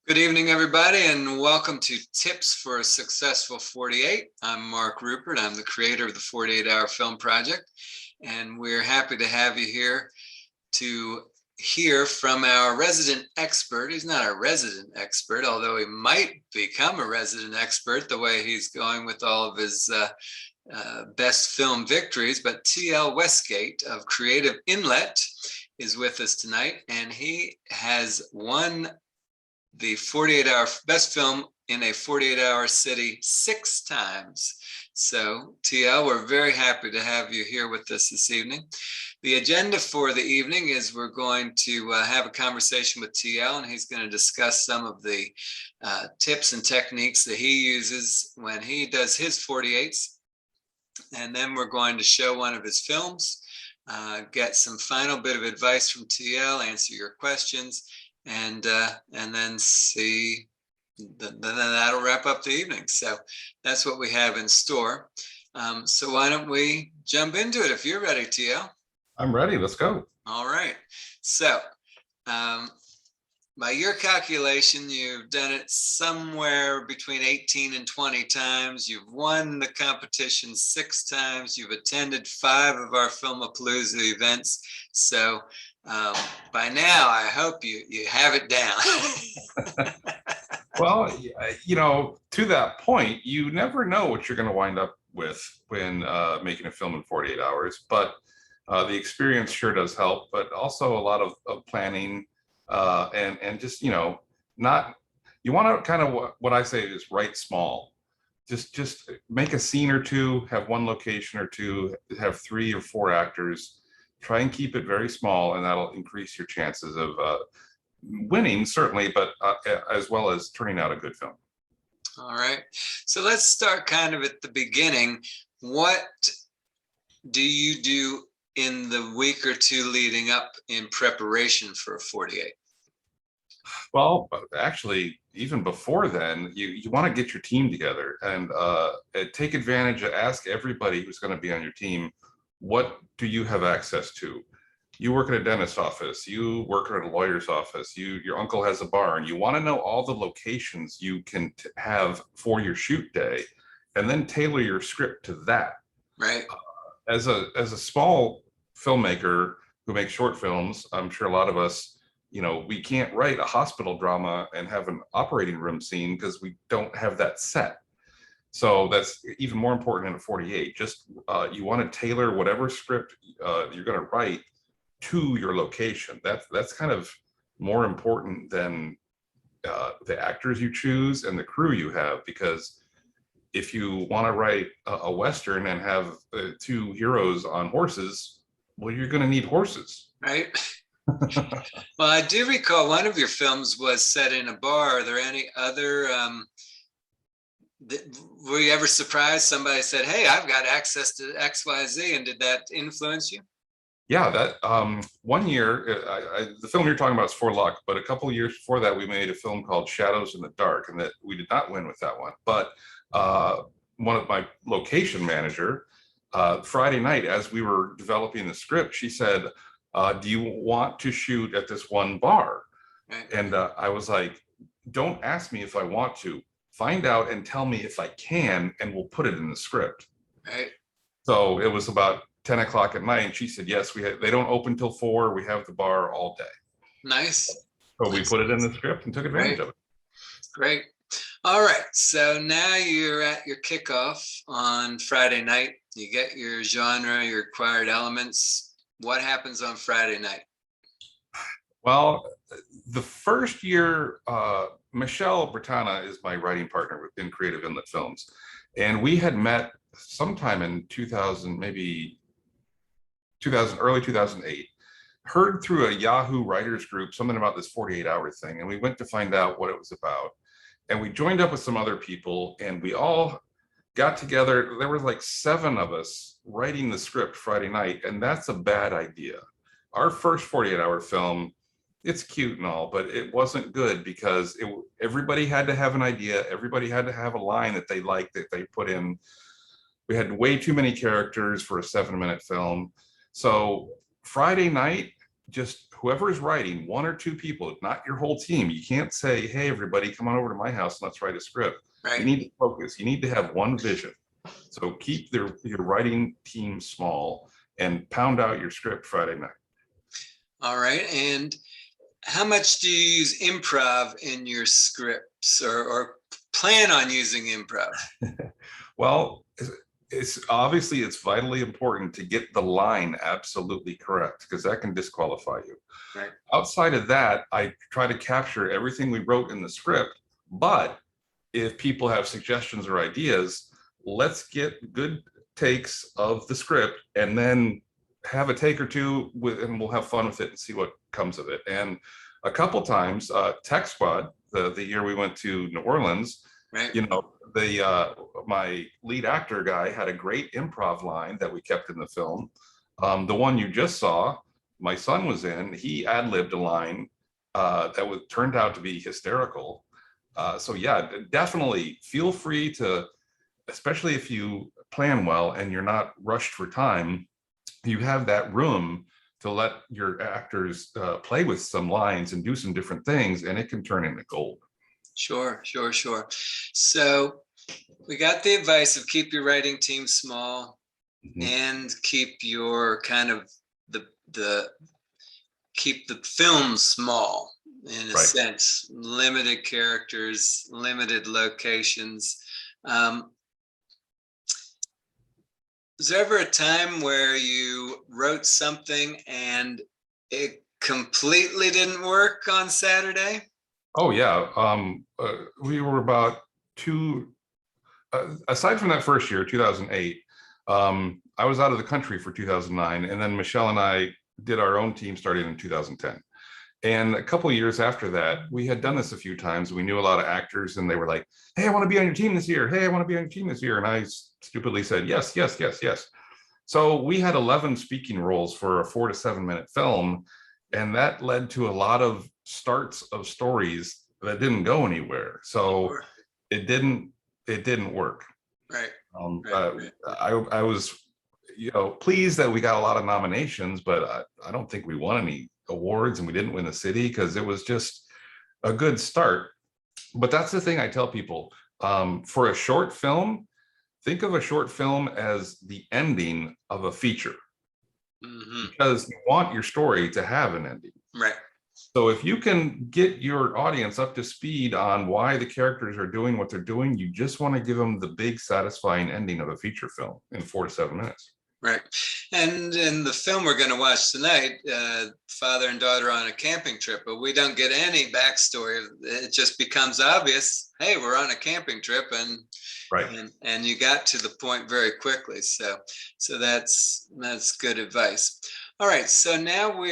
Good evening, everybody, and welcome to Tips for a Successful 48. I'm Mark Rupert. I'm the creator of the 48-Hour Film Project, and we're happy to have you here to hear from our resident expert. He's not our resident expert, although he might become a resident expert the way he's going with all of his best film victories, but TL Westgate of Creative Inlet is with us tonight, and he has won the 48-hour best film in a 48-hour city 6 times. So TL, we're very happy to have you here with us this evening. The agenda for the evening is we're going to have a conversation with TL, and he's going to discuss some of the tips and techniques that he uses when he does his 48s. And then we're going to show one of his films, get some final bit of advice from TL, answer your questions, and then see, then that'll wrap up the evening. So that's what we have in store. So why don't we jump into it if you're ready, TL? I'm ready. Let's go. All right. So by your calculation, you've done it somewhere between 18 and 20 times. You've won the competition 6 times. You've attended 5 of our Filmapalooza events. So by now, I hope you have it down. Well, to that point, you never know what you're going to wind up with when making a film in 48 hours. But the experience sure does help, but also a lot of planning and just, not, you want to kind of what I say is write small. Just make a scene or two, have 1 location or 2, have 3 or 4 actors. Try and keep it very small, and that'll increase your chances of winning, certainly, but as well as turning out a good film. All right. So let's start kind of at the beginning. What do you do in the week or 2 leading up in preparation for a 48? Well, actually, even before then, you want to get your team together and take advantage of, ask everybody who's going to be on your team, what do you have access to? You work at a dentist's office, you work at a lawyer's office, your uncle has a barn. You want to know all the locations you can have for your shoot day, and then tailor your script to that. Right. As a small filmmaker who makes short films, I'm sure a lot of us, we can't write a hospital drama and have an operating room scene because we don't have that set. So that's even more important in a 48. Just you want to tailor whatever script you're going to write to your location. That's kind of more important than the actors you choose and the crew you have, because if you want to write a Western and have 2 heroes on horses, well, you're going to need horses. Right. Well, I do recall one of your films was set in a bar. Are there any other were you ever surprised somebody said, hey, I've got access to XYZ, and did that influence you? Yeah, that one year, the film you're talking about is For Luck, but a couple of years before that, we made a film called Shadows in the Dark, and that we did not win with that one. But one of my location manager, Friday night, as we were developing the script, she said, do you want to shoot at this one bar? Right. And I was like, don't ask me if I want to. Find out and tell me if I can, and we'll put it in the script. Right. So it was about 10 o'clock at night, and she said, yes, they don't open till 4. We have the bar all day. Nice. So we put it in the script and took advantage of it. Great. All right. So now you're at your kickoff on Friday night. You get your genre, your required elements. What happens on Friday night? Well, the first year, Michelle Bertana is my writing partner in Creative Inlet Films. And we had met sometime in 2000, maybe 2000, early 2008, heard through a Yahoo writers group something about this 48-hour thing. And we went to find out what it was about. And we joined up with some other people, and we all got together. There were like 7 of us writing the script Friday night, and that's a bad idea. Our first 48-hour film, it's cute and all, but it wasn't good because everybody had to have an idea. Everybody had to have a line that they liked that they put in. We had way too many characters for a 7-minute film. So Friday night, just whoever is writing, one or two people, not your whole team. You can't say, hey, everybody, come on over to my house and let's write a script. Right. You need to focus. You need to have one vision. So keep your writing team small and pound out your script Friday night. All right. And how much do you use improv in your scripts, or plan on using improv? Well, it's obviously it's vitally important to get the line absolutely correct, because that can disqualify you. Right. Outside of that, I try to capture everything we wrote in the script, but if people have suggestions or ideas, let's get good takes of the script and then have a take or two with, and we'll have fun with it and see what comes of it. And a couple times, Tech Squad, the year we went to New Orleans, Right. you know, my lead actor guy had a great improv line that we kept in the film. The one you just saw, my son was in, he ad-libbed a line that turned out to be hysterical. So yeah, definitely feel free to, especially if you plan well and you're not rushed for time, you have that room to let your actors play with some lines and do some different things, and it can turn into gold. Sure. So we got the advice of keep your writing team small, and keep your kind of keep the film small in a sense, limited characters, limited locations. Was there ever a time where you wrote something and it completely didn't work on Saturday? Oh yeah, we were about aside from that first year, 2008, I was out of the country for 2009, and then Michelle and I did our own team starting in 2010. And a couple of years after that, we had done this a few times. We knew a lot of actors, and they were like, hey, I want to be on your team this year. Hey, I want to be on your team this year. And I stupidly said, yes, yes, yes, yes. So we had 11 speaking roles for a 4 to 7 minute film. And that led to a lot of starts of stories that didn't go anywhere. So Sure. it didn't work. Right. I was, pleased that we got a lot of nominations, but I don't think we won any awards, and we didn't win the city because it was just a good start. But that's the thing I tell people, for a short film, think of a short film as the ending of a feature, because you want your story to have an ending. Right. So if you can get your audience up to speed on why the characters are doing what they're doing, you just want to give them the big satisfying ending of a feature film in 4 to 7 minutes. Right. And in the film we're going to watch tonight, father and daughter on a camping trip, but we don't get any backstory. It just becomes obvious, hey, we're on a camping trip, and you got to the point very quickly. So that's good advice. All right. So now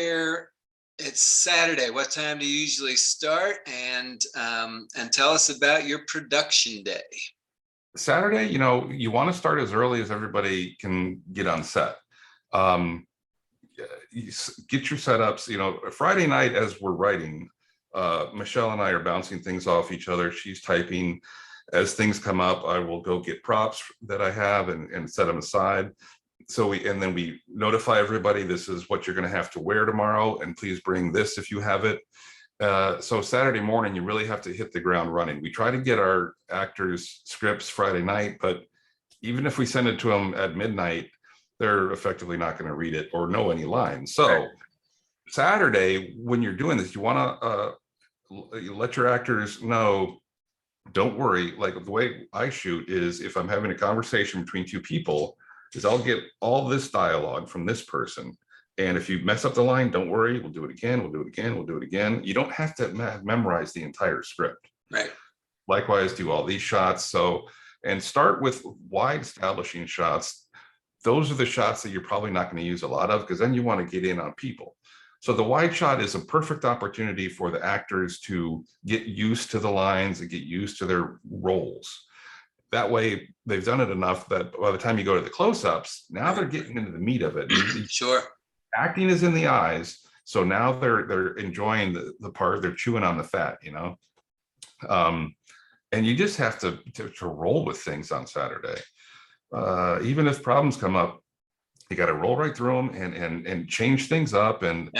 it's Saturday. What time do you usually start? And tell us about your production day. Saturday, you want to start as early as everybody can get on set. You get your setups. Friday night as we're writing, Michelle and I are bouncing things off each other. She's typing. As things come up, I will go get props that I have and set them aside. And then we notify everybody, this is what you're going to have to wear tomorrow, and please bring this if you have it. So Saturday morning, you really have to hit the ground running. We try to get our actors scripts Friday night, but even if we send it to them at midnight, they're effectively not going to read it or know any lines. So Saturday, when you're doing this, you want to let your actors know, don't worry. Like the way I shoot is, if I'm having a conversation between two people, is I'll get all this dialogue from this person. And if you mess up the line, don't worry, we'll do it again, we'll do it again, we'll do it again. You don't have to memorize the entire script. Right. Likewise, do all these shots. And start with wide establishing shots. Those are the shots that you're probably not going to use a lot of, because then you want to get in on people. So the wide shot is a perfect opportunity for the actors to get used to the lines and get used to their roles. That way, they've done it enough that by the time you go to the close-ups, now they're getting into the meat of it. Sure. Acting is in the eyes, so now they're enjoying the part. They're chewing on the fat, and you just have to roll with things on Saturday. Even if problems come up, you got to roll right through them and change things up. And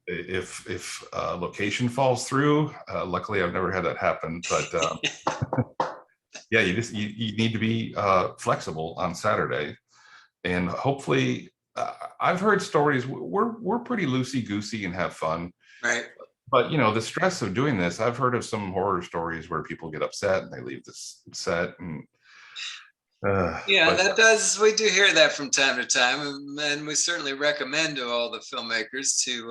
if location falls through. Luckily, I've never had that happen, but yeah, you need to be flexible on Saturday, and hopefully, I've heard stories. We're pretty loosey goosey and have fun, Right. but the stress of doing this. I've heard of some horror stories where people get upset and they leave this set, and Yeah, but that does. We do hear that from time to time, and we certainly recommend to all the filmmakers to,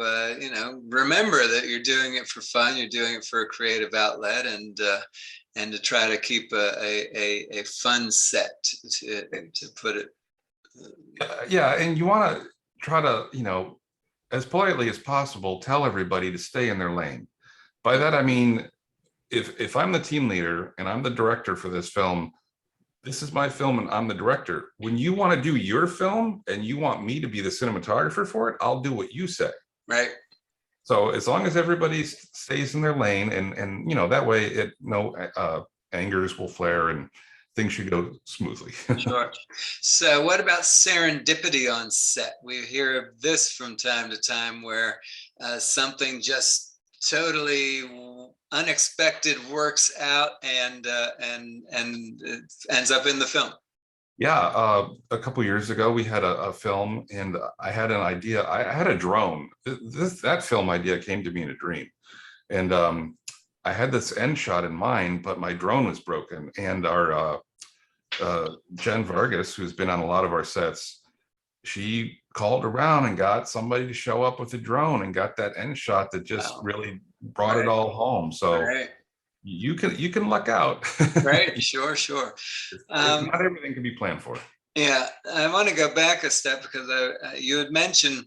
remember that you're doing it for fun. You're doing it for a creative outlet, and to try to keep a fun set, to put it. yeah, and you want to try to as politely as possible tell everybody to stay in their lane. By that I mean, if I'm the team leader and I'm the director for this film, this is my film and I'm the director. When you want to do your film and you want me to be the cinematographer for it, I'll do what you say. Right. So as long as everybody stays in their lane, and that way no angers will flare and things should go smoothly. Sure. So, what about serendipity on set? We hear of this from time to time, where something just totally unexpected works out, and it ends up in the film. Yeah, a couple years ago we had a film, and I had an idea. I had a drone. That film idea came to me in a dream, and I had this end shot in mind, but my drone was broken, and our Jen Vargas, who's been on a lot of our sets, she called around and got somebody to show up with a drone and got that end shot that just Wow. really brought it Right. all home. So Right. you can luck out. Right. Sure. Sure. Not everything can be planned for. Yeah, I want to go back a step because you had mentioned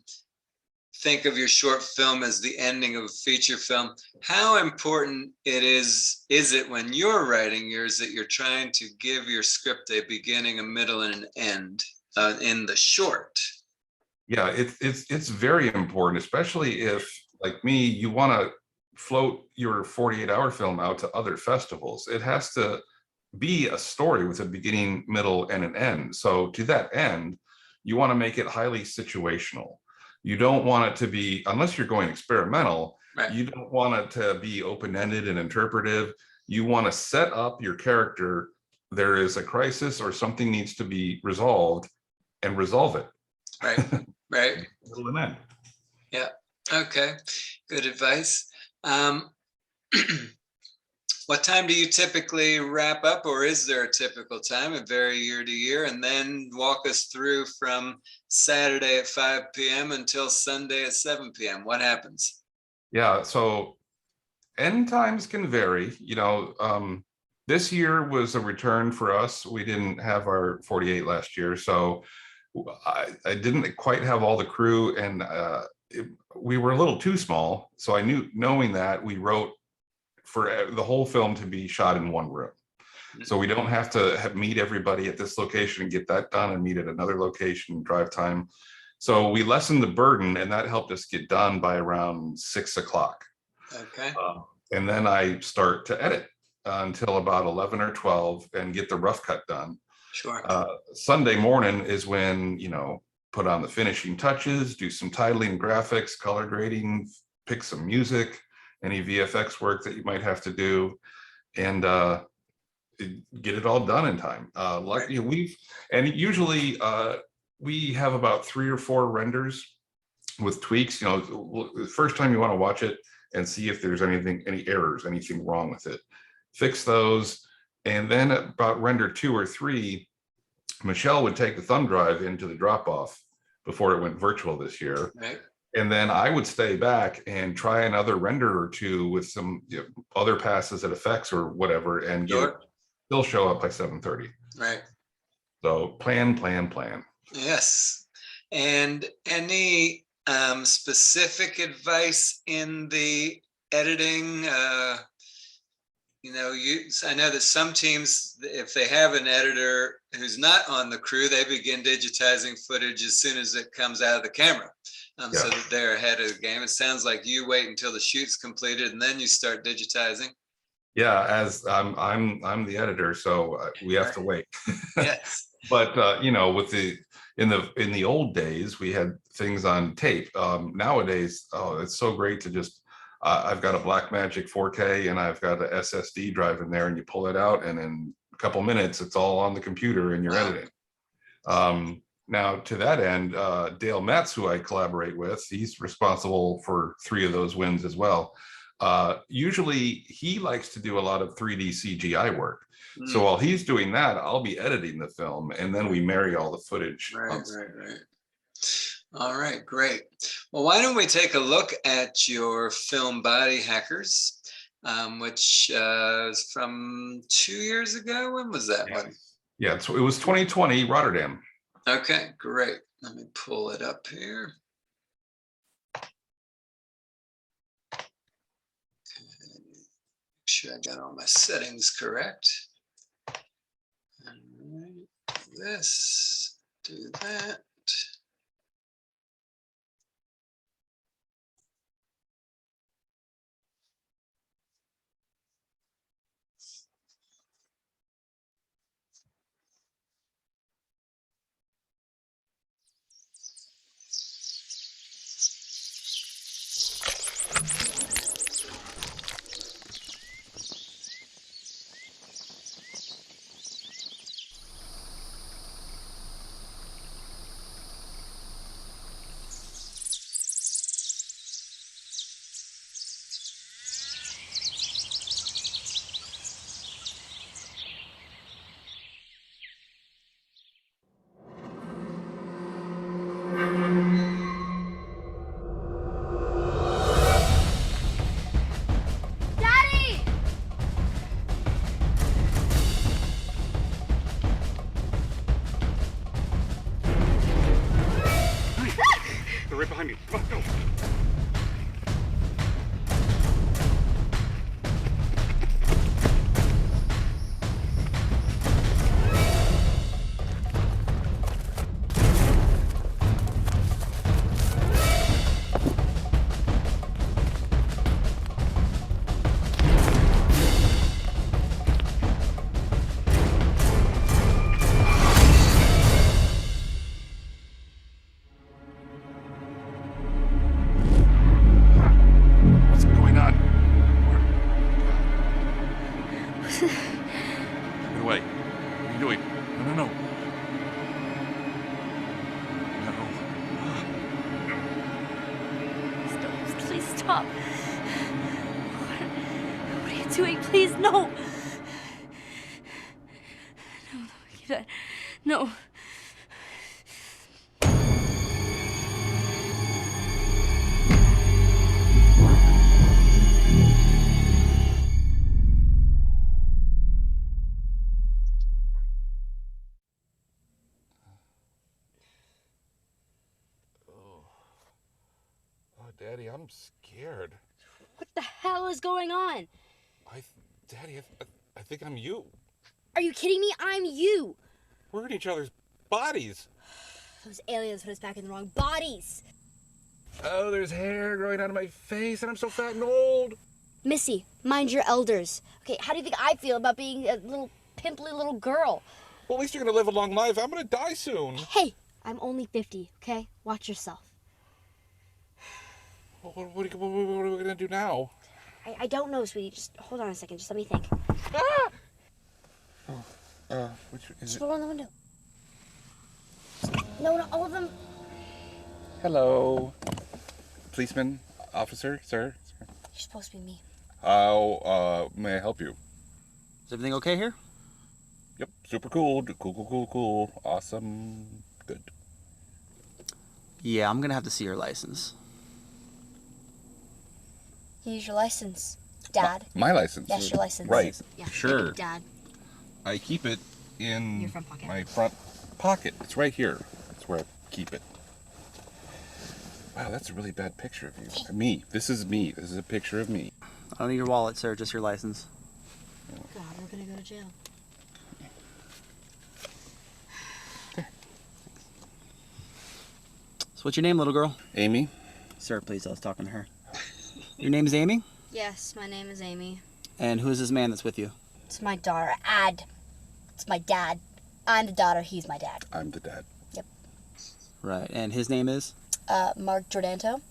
think of your short film as the ending of a feature film. How important is it when you're writing yours that you're trying to give your script a beginning, a middle, and an end in the short? Yeah, it's very important, especially if, like me, you want to float your 48-hour film out to other festivals. It has to be a story with a beginning, middle, and an end. So to that end, you want to make it highly situational. You don't want it to be, unless you're going experimental, Right. you don't want it to be open-ended and interpretive. You want to set up your character. There is a crisis or something needs to be resolved, and resolve it. Right. Right. Middle and end. Yeah. Okay. Good advice. Um, What time do you typically wrap up, or is there a typical time? It vary year to year. And then walk us through from Saturday at 5 p.m. until Sunday at 7 p.m. What happens? Yeah, so end times can vary. This year was a return for us. We didn't have our 48 last year, so I didn't quite have all the crew, and we were a little too small. So knowing that, we wrote for the whole film to be shot in one room. So we don't have to meet everybody at this location and get that done and meet at another location, drive time. So we lessened the burden, and that helped us get done by around 6 o'clock. Okay. And then I start to edit until about 11 or 12 and get the rough cut done. Sure. Sunday morning is when, put on the finishing touches, do some titling, graphics, color grading, pick some music, any VFX work that you might have to do, and get it all done in time. Usually we have about 3 or 4 renders with tweaks. The first time you want to watch it and see if there's any errors, anything wrong with it, fix those. And then about render 2 or 3, Michelle would take the thumb drive into the drop off before it went virtual this year. Right. And then I would stay back and try another render or 2 with some other passes at effects or whatever, and still show up by 7:30. Right. So plan. Yes. And any specific advice in the editing? I know that some teams, if they have an editor who's not on the crew, they begin digitizing footage as soon as it comes out of the camera, so that they're ahead of the game. It sounds like you wait until the shoot's completed and then you start digitizing. Yeah, as I'm the editor, so we have to wait. Yes. But you know, in the old days, we had things on tape. Nowadays, oh, it's so great to just I've got a Blackmagic 4K and I've got an SSD drive in there, and you pull it out, and in a couple minutes, it's all on the computer and you're Wow. editing. Now, to that end, Dale Metz, who I collaborate with, he's responsible for 3 of those wins as well. Usually, he likes to do a lot of 3D CGI work. So while he's doing that, I'll be editing the film, and then we marry all the footage. Right. All right, great. Well, why don't we take a look at your film Body Hackers, which is from 2 years ago. When was that one? Yeah, it was 2020, Rotterdam. Okay, great. Let me pull it up here. Okay. Make sure I got all my settings correct. All right, this, do that. They're right behind me. Come on, go. Stop. What are you doing? Please, no. No. Daddy, I'm scared. What the hell is going on? Daddy, I think I'm you. Are you kidding me? I'm you. We're in each other's bodies. Those aliens put us back in the wrong bodies. Oh, there's hair growing out of my face, and I'm so fat and old. Missy, mind your elders. Okay, how do you think I feel about being a little pimply little girl? Well, at least you're gonna live a long life. I'm gonna die soon. Hey, I'm only 50, okay? Watch yourself. What are we gonna do now? I don't know, sweetie. Just hold on a second. Just let me think. Ah! Which is Just it? roll on the window. No, all of them. Hello. Policeman, officer, sir. You're supposed to be me. How may I help you? Is everything okay here? Yep, super cool. Cool. Awesome. Good. Yeah, I'm gonna have to see your license. Use your license, Dad. My license. Yes, your license. Right. Yeah, Sure. Dad. I keep it in Your front pocket. my front pocket. It's right here. That's where I keep it. Wow, that's a really bad picture of you. Me. This is me. This is a picture of me. I don't need your wallet, sir, just your license. God, we're gonna go to jail. So what's your name, little girl? Amy? Sir, please, I was talking to her. Your name is Amy? Yes, my name is Amy. And who is this man that's with you? It's my daughter, Ad. It's my dad. I'm the daughter. He's my dad. I'm the dad. Yep. Right. And his name is? Mark Giordanto.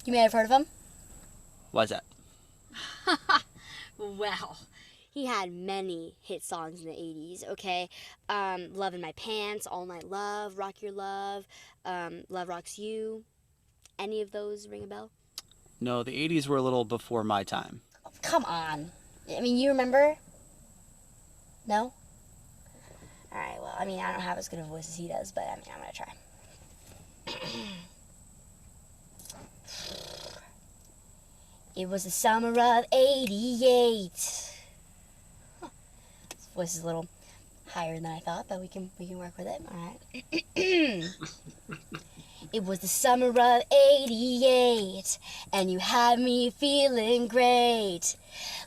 You may have heard of him. Why's that? Well, he had many hit songs in the 80s, okay? Love in My Pants, All Night Love, Rock Your Love, Love Rocks You. Any of those ring a bell? No, the 80s were a little before my time. Oh, come on. I mean, you remember? No? All right, well, I mean, I don't have as good a voice as he does, but I mean, I'm going to try. It was the summer of 88. Huh. His voice is a little higher than I thought, but we can work with it. All right. It was the summer of 88, and you had me feeling great.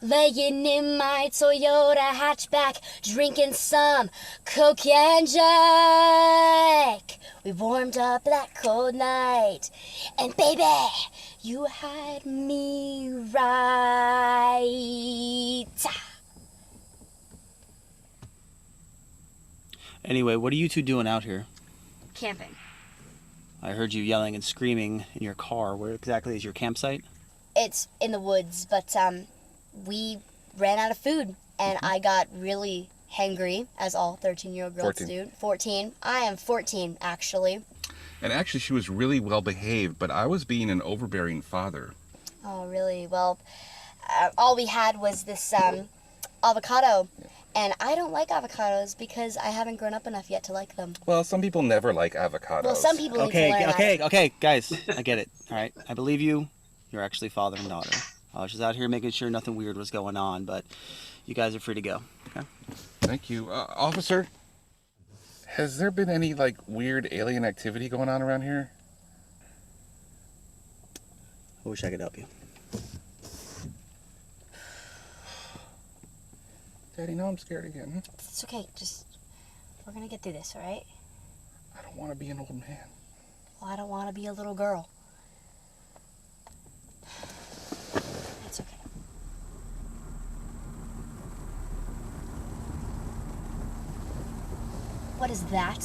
Laying in my Toyota hatchback, drinking some Coke and Jack. We warmed up that cold night, and baby, you had me right. Anyway, what are you two doing out here? Camping. I heard you yelling and screaming in your car. Where exactly is your campsite? It's in the woods, but we ran out of food, and I got really hangry, as all 13-year-old girls 14. do. 14. I am 14, actually. And actually, she was really well behaved, but I was being an overbearing father. Oh, really? Well, all we had was this avocado, and I don't like avocados because I haven't grown up enough yet to like them. Well, some people never like avocados. Well, some people need to learn that. Okay, guys, I get it. All right, I believe you. You're actually father and daughter. I was just out here making sure nothing weird was going on, but you guys are free to go. Okay. Thank you. Officer, has there been any, like, weird alien activity going on around here? I wish I could help you. Daddy, now I'm scared again. It's okay. We're gonna get through this, all right? I don't want to be an old man. Well, I don't want to be a little girl. That's okay. What is that?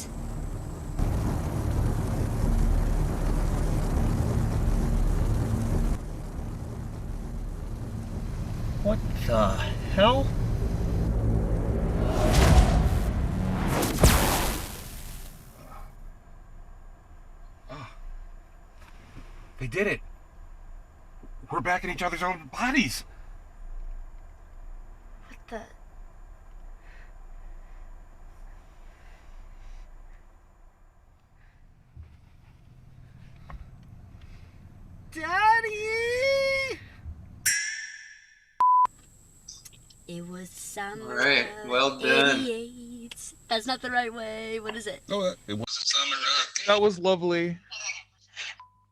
What the hell? They did it. We're back in each other's own bodies. What the? Daddy! It was summer. All right, well done. 88. That's not the right way. What is it? Oh, it was Summer of That was lovely.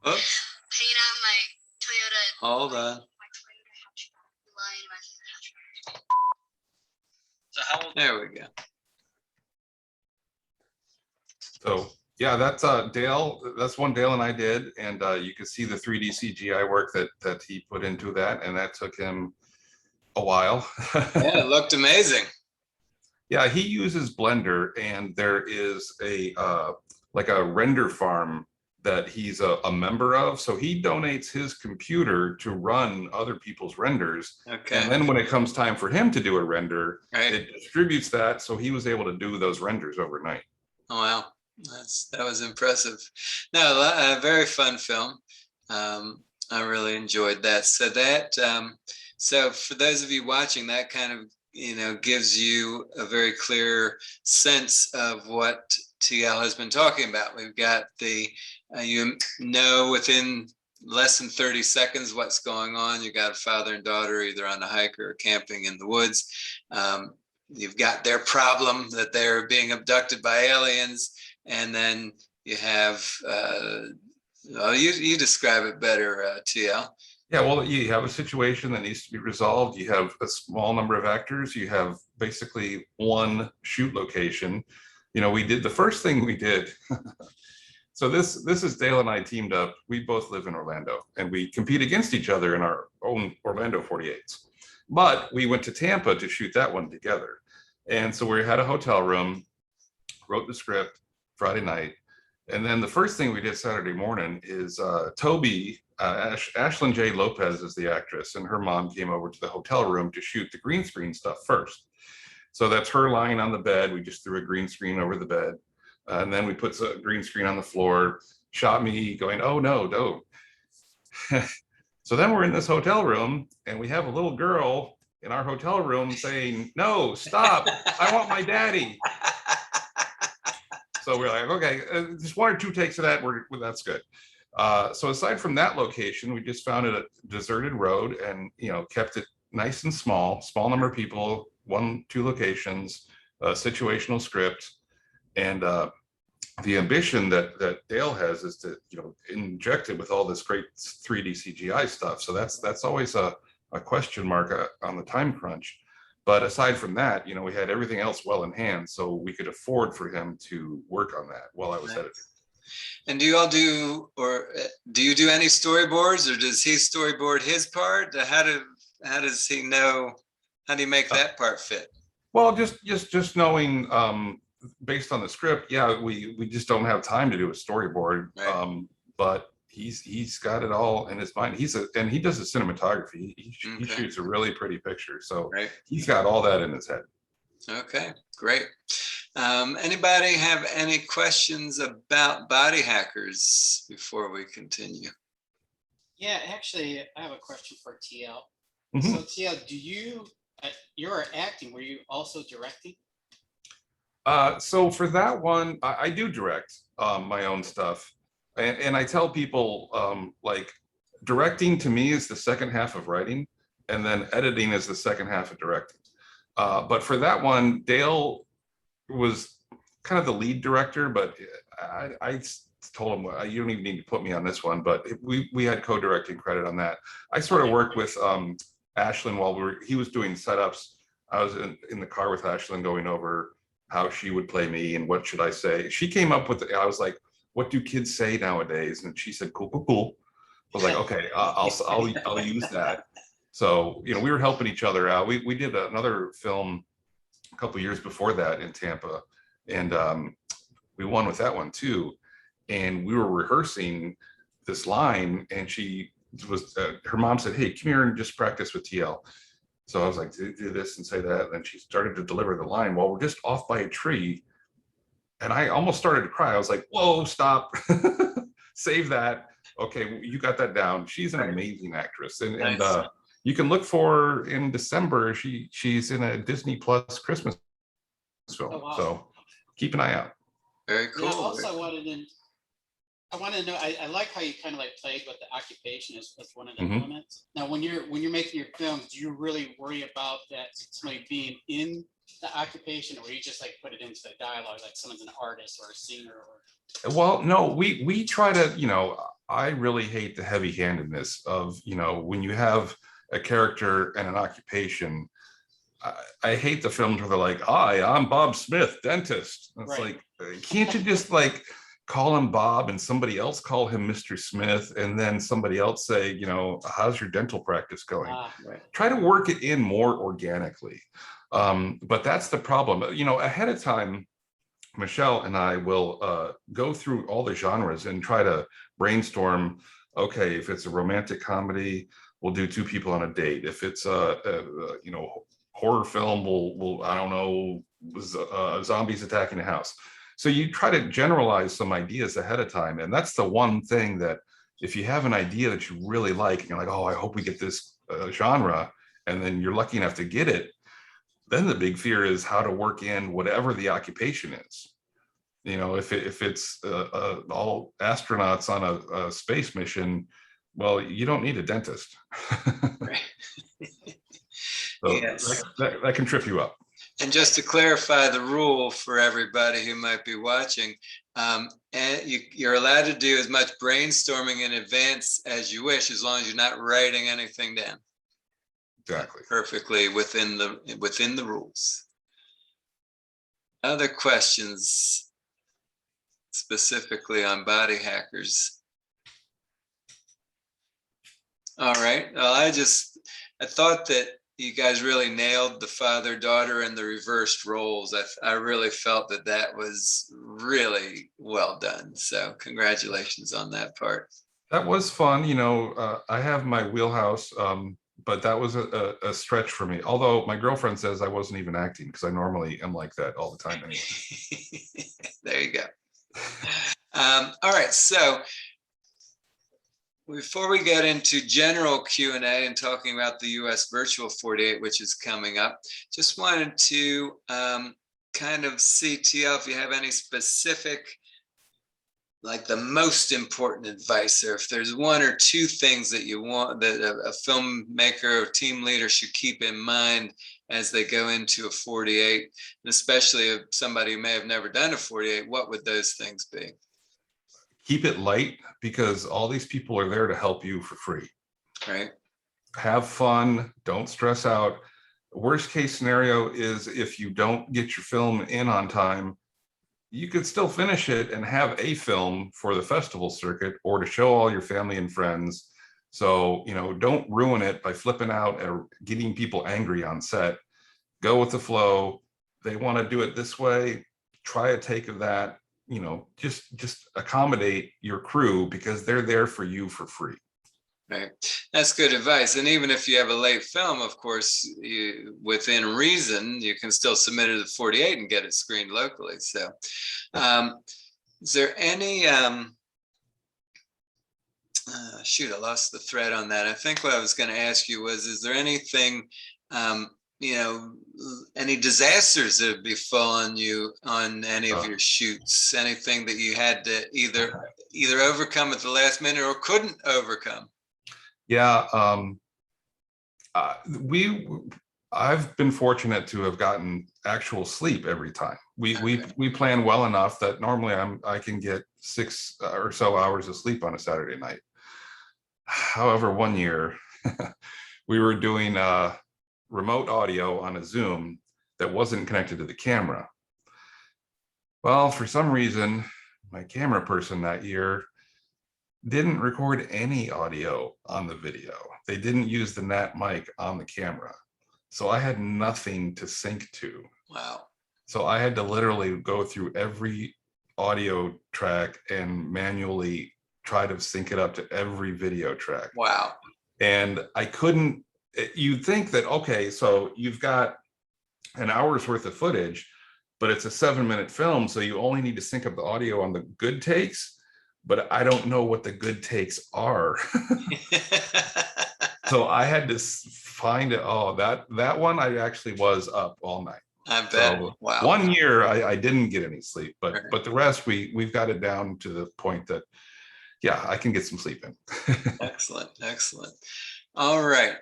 Oops, Hanging out in my Toyota. hold on. So how old? There we go. So yeah, that's Dale. That's one Dale and I did, and you can see the 3D CGI work that he put into that, and that took him a while. Yeah, it looked amazing. Yeah, he uses Blender, and there is a like a render farm that he's a member of. So he donates his computer to run other people's renders. Okay. And then when it comes time for him to do a render, Right. it distributes that. So he was able to do those renders overnight. Oh, wow. That was impressive. No, a very fun film. I really enjoyed that. So for those of you watching, that kind of, gives you a very clear sense of what TL has been talking about. We've got within less than 30 seconds what's going on. You got a father and daughter either on a hike or camping in the woods. You've got their problem that they're being abducted by aliens, and then you have you describe it better, TL. Yeah, well, you have a situation that needs to be resolved. You have a small number of actors. You have basically one shoot location. We did the first thing we did. So this is Dale and I teamed up. We both live in Orlando, and we compete against each other in our own Orlando 48s. But we went to Tampa to shoot that one together. And so we had a hotel room. wrote the script Friday night. And then the first thing we did Saturday morning is Toby, Ashlyn J. Lopez is the actress, and her mom came over to the hotel room to shoot the green screen stuff first. So that's her lying on the bed. We just threw a green screen over the bed. And then we put a green screen on the floor, shot me going, oh no, don't. So then we're in this hotel room and we have a little girl in our hotel room saying, no, stop, I want my daddy. So we're like, okay, just 1 or 2 takes of that, that's good. So aside from that location, we just found it a deserted road and, kept it nice and small number of people, 1, 2 locations, situational script. And the ambition that Dale has is to, inject it with all this great 3D CGI stuff. So that's always a question mark on the time crunch. But aside from that, we had everything else well in hand, so we could afford for him to work on that while I was editing. And do you all do you do any storyboards, or does he storyboard his part? How does he know? How do you make that part fit? Well, just knowing, based on the script, yeah, we just don't have time to do a storyboard. Right. But he's got it all in his mind. He does the cinematography. He shoots a really pretty picture. So right. He's got all that in his head. Okay, great. Anybody have any questions about Body Hackers before we continue? Yeah, actually, I have a question for TL. Mm-hmm. So TL, do you, you're acting, were you also directing? So for that one, I do direct my own stuff. And I tell people, like, directing to me is the second half of writing, and then editing is the second half of directing. But for that one, Dale was kind of the lead director, but I told him, you don't even need to put me on this one, but we had co-directing credit on that. I sort of worked with Ashlyn while he was doing setups. I was in the car with Ashlyn going over how she would play me and what should I say. She came up with, I was like, what do kids say nowadays? And she said, cool, cool, cool. I was like, okay, I'll use that. So, we were helping each other out. We did another film a couple years before that in Tampa, and we won with that one too. And we were rehearsing this line, and she was, her mom said, hey, come here and just practice with TL. So I was like, do this and say that. And then she started to deliver the line while we're just off by a tree. And I almost started to cry. I was like, whoa, stop, save that. Okay, you got that down. She's an amazing actress. And you can look for her in December. She's in a Disney Plus Christmas film. Oh, wow. So keep an eye out. Very cool. Yeah, also I wanted to know, I like how you kind of like played with the occupation as one of the elements. Now, when you're making your films, do you really worry about that somebody being in the occupation, or you just like put it into the dialogue, like someone's an artist or a singer? Or... Well, no, we try to, I really hate the heavy-handedness of, when you have a character and an occupation. I hate the films where they're like, hi, I'm Bob Smith, dentist. It's right. Like, can't you just like call him Bob and somebody else call him Mr. Smith, and then somebody else say, how's your dental practice going? Right. Try to work it in more organically. But that's the problem. Ahead of time, Michelle and I will go through all the genres and try to brainstorm, okay, if it's a romantic comedy, we'll do 2 people on a date. If it's a horror film, we'll I don't know, zombies attacking a house. So you try to generalize some ideas ahead of time. And that's the one thing that if you have an idea that you really like, and you're like, oh, I hope we get this genre, and then you're lucky enough to get it, then the big fear is how to work in whatever the occupation is. If it's all astronauts on a space mission, well, you don't need a dentist. Right. So yes. that can trip you up. And just to clarify the rule for everybody who might be watching, you're allowed to do as much brainstorming in advance as you wish, as long as you're not writing anything down. Exactly. Perfectly within the rules. Other questions specifically on Body Hackers? All right. Well, I thought that you guys really nailed the father-daughter and the reversed roles. I really felt that that was really well done. So congratulations on that part. That was fun. I have my wheelhouse, but that was a stretch for me. Although my girlfriend says I wasn't even acting because I normally am like that all the time anyway. There you go. All right, so before we get into general Q&A and talking about the US Virtual 48, which is coming up, just wanted to kind of see, TL, if you have any specific, like the most important advice, or if there's one or two things that you want that a filmmaker or team leader should keep in mind as they go into a 48, and especially if somebody who may have never done a 48, what would those things be? Keep it light, because all these people are there to help you for free. Right. Have fun. Don't stress out. Worst case scenario is if you don't get your film in on time, you could still finish it and have a film for the festival circuit or to show all your family and friends. So, don't ruin it by flipping out or getting people angry on set. Go with the flow. They want to do it this way. Try a take of that. Just accommodate your crew because they're there for you for free. Right. That's good advice. And even if you have a late film, of course, within reason, you can still submit it to 48 and get it screened locally. So is there any, shoot, I lost the thread on that. I think what I was going to ask you was, is there anything, any disasters that have befallen you on any of your shoots? Anything that you had to either overcome at the last minute or couldn't overcome? Yeah, I've been fortunate to have gotten actual sleep every time. We plan well enough that normally I can get 6 or so hours of sleep on a Saturday night. However, one year we were doing remote audio on a Zoom that wasn't connected to the camera. Well, for some reason, my camera person that year didn't record any audio on the video. They didn't use the NAT mic on the camera. So I had nothing to sync to. Wow. So I had to literally go through every audio track and manually try to sync it up to every video track. Wow. And I couldn't. You'd think that, okay, so you've got an hour's worth of footage, but it's a 7-minute film, so you only need to sync up the audio on the good takes. But I don't know what the good takes are. So I had to find it. Oh, that one I actually was up all night. I bet. So wow. One year I didn't get any sleep, but the rest we've got it down to the point that, yeah, I can get some sleep in. Excellent. All right.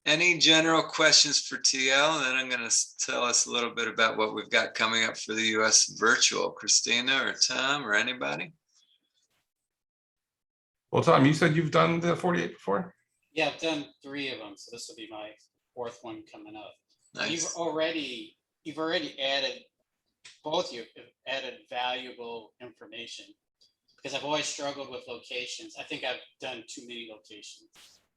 Any general questions for TL? And then I'm going to tell us a little bit about what we've got coming up for the US Virtual. Christina or Tom or anybody? Well, Tom, you said you've done the 48 before? Yeah, I've done 3 of them, so this will be my 4th one coming up. Nice. You've already added, both you have added valuable information, because I've always struggled with locations. I think I've done too many locations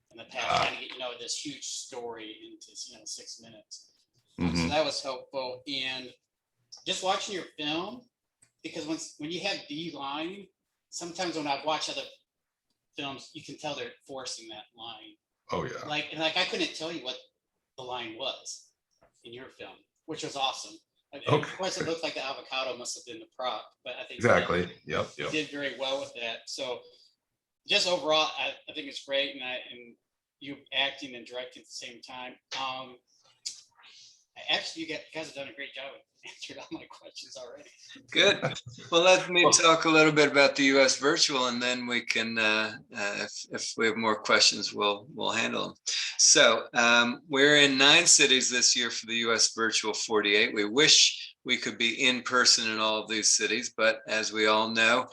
in the past, trying to get this huge story into 6 minutes. So that was helpful. And just watching your film, because when you have the line, sometimes when I've watched other films, you can tell they're forcing that line. Oh yeah. Like I couldn't tell you what the line was in your film, which was awesome. Okay. Of course, it looked like the avocado must have been the prop, but I think exactly. Yep. You did very well with that. So, just overall, I think it's great, and you acting and directing at the same time. Actually, you guys have done a great job of answering all my questions already. Good. Well, let me talk a little bit about the US Virtual, and then we can, if we have more questions, we'll handle them. So we're in 9 cities this year for the US Virtual 48. We wish we could be in person in all of these cities, but as we all know,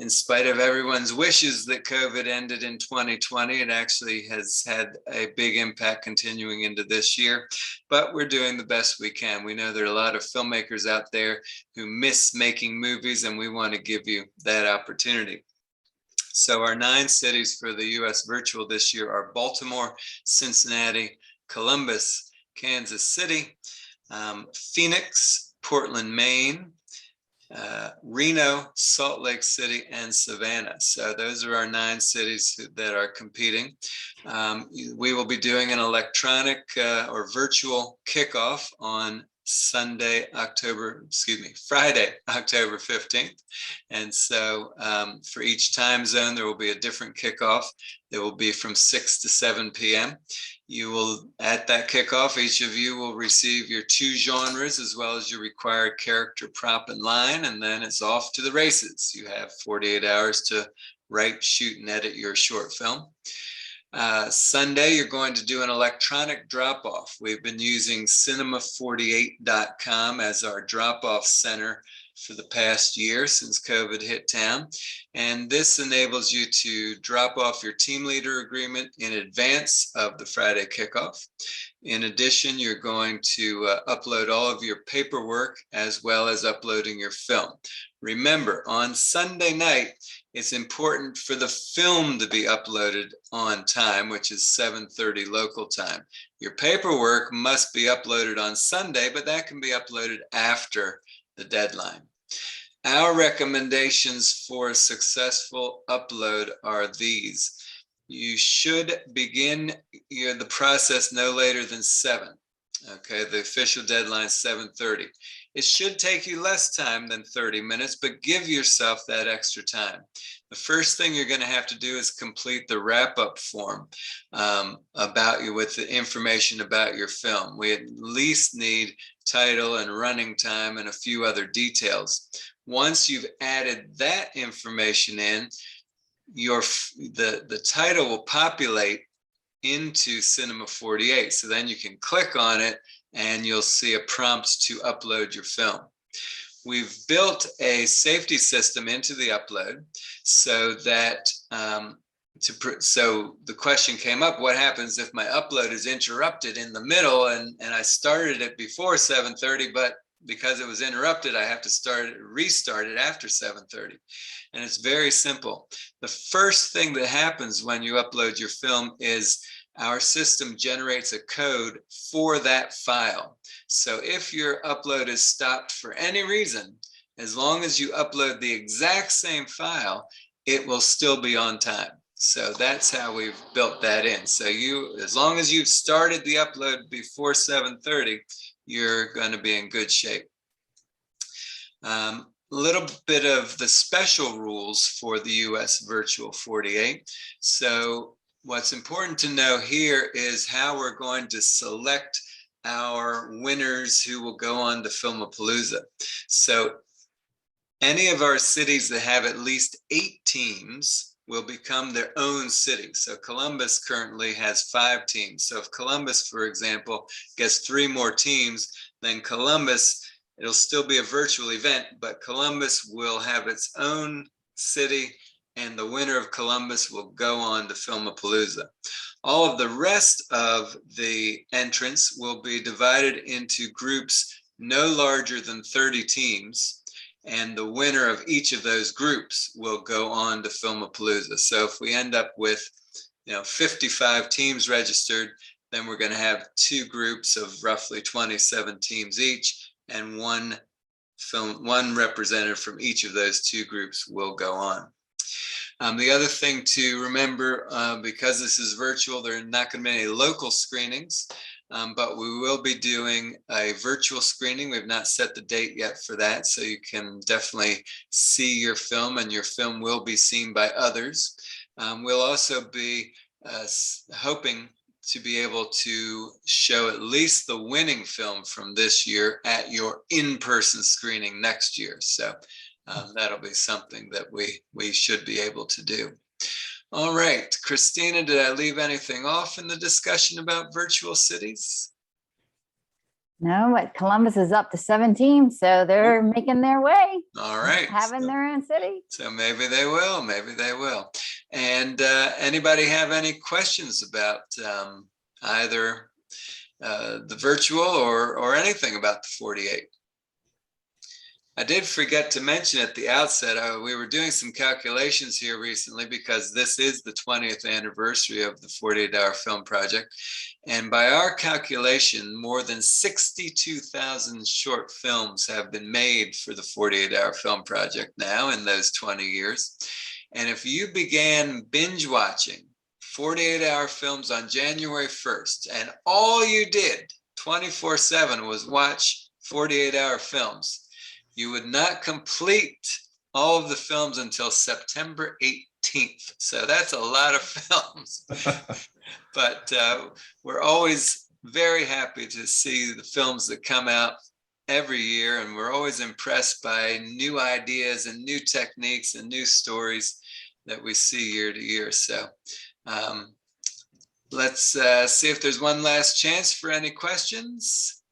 in spite of everyone's wishes that COVID ended in 2020, it actually has had a big impact continuing into this year, but we're doing the best we can. We know there are a lot of filmmakers out there who miss making movies, and we want to give you that opportunity. So our 9 cities for the US Virtual this year are Baltimore, Cincinnati, Columbus, Kansas City, Phoenix, Portland, Maine, Reno, Salt Lake City, and Savannah. So those are our 9 cities that are competing. We will be doing an electronic or virtual kickoff on Friday, October 15th. And so for each time zone, there will be a different kickoff. It will be from 6 to 7 p.m. You will, at that kickoff, each of you will receive your 2 genres as well as your required character, prop, and line, and then it's off to the races. You have 48 hours to write, shoot, and edit your short film. Sunday, you're going to do an electronic drop-off. We've been using cinema48.com as our drop-off center for the past year since COVID hit town. And this enables you to drop off your team leader agreement in advance of the Friday kickoff. In addition, you're going to upload all of your paperwork as well as uploading your film. Remember, on Sunday night, it's important for the film to be uploaded on time, which is 7:30 local time. Your paperwork must be uploaded on Sunday, but that can be uploaded after the deadline. Our recommendations for a successful upload are these. You should begin the process no later than 7. Okay, the official deadline is 7:30. It should take you less time than 30 minutes, but give yourself that extra time. The first thing you're going to have to do is complete the wrap-up form about you with the information about your film. We at least need title and running time and a few other details. Once you've added that information in, the title will populate into Cinema 48. So then you can click on it and you'll see a prompt to upload your film. We've built a safety system into the upload so that so the question came up, what happens if my upload is interrupted in the middle and I started it before 7:30, but because it was interrupted, I have to restart it after 7:30. And it's very simple. The first thing that happens when you upload your film is our system generates a code for that file. So if your upload is stopped for any reason, as long as you upload the exact same file, it will still be on time. So that's how we've built that in. So as long as you've started the upload before 7:30, you're going to be in good shape. A little bit of the special rules for the US Virtual 48. So what's important to know here is how we're going to select our winners who will go on to Filmapalooza. So any of our cities that have at least 8 teams will become their own city. So Columbus currently has 5 teams. So if Columbus, for example, gets 3 more teams, then Columbus, it'll still be a virtual event, but Columbus will have its own city and the winner of Columbus will go on to Filmapalooza. All of the rest of the entrants will be divided into groups no larger than 30 teams, and the winner of each of those groups will go on to Filmapalooza. So if we end up with 55 teams registered, then we're going to have 2 groups of roughly 27 teams each, and one representative from each of those 2 groups will go on. The other thing to remember, because this is virtual, there are not going to be any local screenings, but we will be doing a virtual screening. We've not set the date yet for that, so you can definitely see your film, and your film will be seen by others. We'll also be hoping to be able to show at least the winning film from this year at your in-person screening next year. So that'll be something that we should be able to do. All right, Christina, did I leave anything off in the discussion about virtual cities? No, but Columbus is up to 17, so they're making their way. All right. Having their own city. So maybe they will, maybe they will. And anybody have any questions about either the virtual or anything about the 48? I did forget to mention at the outset, we were doing some calculations here recently because this is the 20th anniversary of the 48-hour film project. And by our calculation, more than 62,000 short films have been made for the 48-hour film project now in those 20 years. And if you began binge watching 48-hour films on January 1st, and all you did 24/7 was watch 48-hour films, you would not complete all of the films until September 18th. So that's a lot of films. But we're always very happy to see the films that come out every year. And we're always impressed by new ideas and new techniques and new stories that we see year to year. So let's see if there's one last chance for any questions.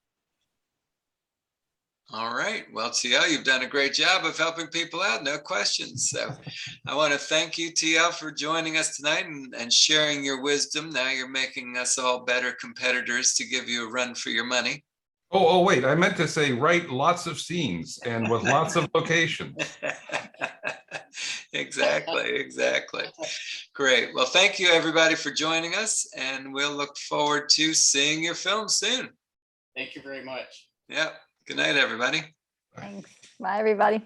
All right. Well, TL, you've done a great job of helping people out. No questions. So I want to thank you, TL, for joining us tonight and sharing your wisdom. Now you're making us all better competitors to give you a run for your money. Oh, wait, I meant to say write lots of scenes and with lots of locations. Exactly. Great. Well, thank you, everybody, for joining us. And we'll look forward to seeing your film soon. Thank you very much. Yeah. Good night, everybody. Thanks. Bye, everybody.